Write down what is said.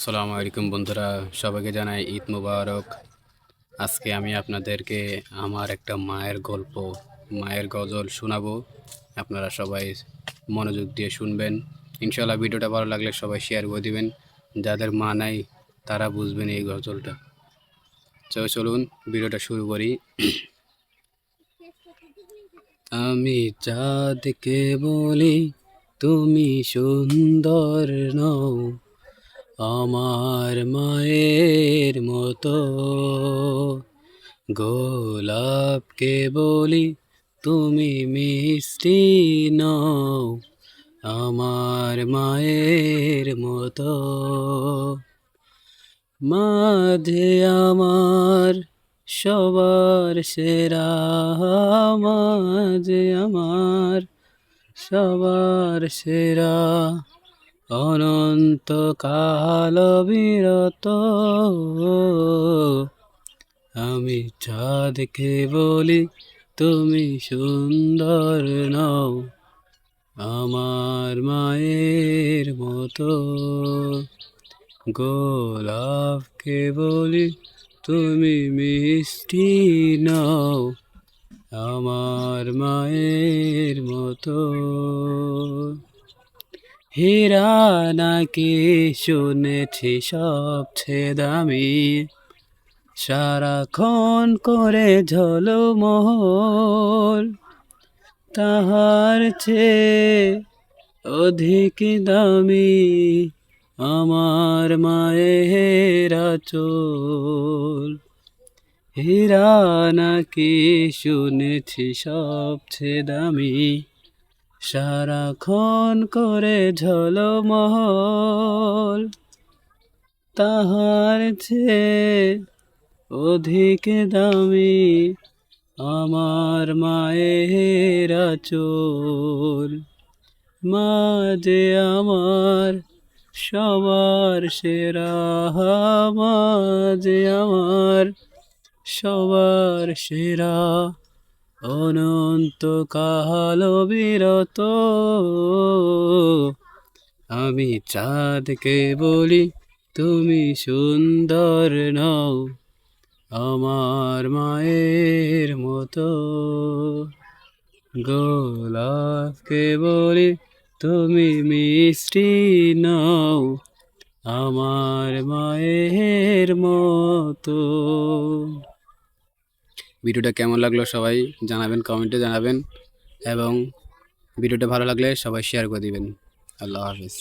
আসসালামু আলাইকুম বন্ধুরা, সবাইকে জানাই ঈদ মুবারক। আজকে আমি আপনাদেরকে আমার একটা মায়ের গল্প, মায়ের গজল শোনাবো। আপনারা সবাই মনোযোগ দিয়ে শুনবেন। ইনশাআল্লাহ ভিডিওটা ভালো লাগলে সবাই শেয়ার করে দিবেন। যাদের মা নাই তারা বুঝবেন এই গজলটা। চলুন ভিডিওটা শুরু করি। আমি চাঁদকে বলি তুমি সুন্দর নও, আমার মায়ের মতো। গোলাপকে বলি তুমি মিষ্টি নও, আমার মায়ের মতো। মাঝে আমার সবার সেরা, মাঝে আমার সবার সেরা, অনন্ত কাল বিরত। আমি চাঁদকে বলি তুমি সুন্দর নও, আমার মায়ের মতো। গোলাপকে বলি তুমি মিষ্টি নও, আমার মায়ের মতো। হীরা নাকি শুনেছি সবচেয়ে দামি, সারাক্ষণ করে ঝলমল, তাহার চেয়ে অধিক দামি আমার মায়ের আঁচল। হীরা নাকি শুনেছি সবচেয়ে দামি, সারাক্ষণ করে ঝলমল, তাহার চেয়ে অধিক দামি আমার মায়ের আঁচল। মাঝে আমার সবার সেরা, মাঝে আমার সবার সেরা, অনন্ত কাল বিরত। আমি চাঁদকে বলি তুমি সুন্দর নও, আমার মায়ের মতো। গোলাপকে বলি তুমি মিষ্টি নও, আমার মায়ের মতো। ভিডিওটা কেমন লাগলো সবাই জানাবেন, কমেন্টে জানাবেন, এবং ভিডিওটা ভালো লাগলে সবাই শেয়ার করে দিবেন। আল্লাহ হাফেজ।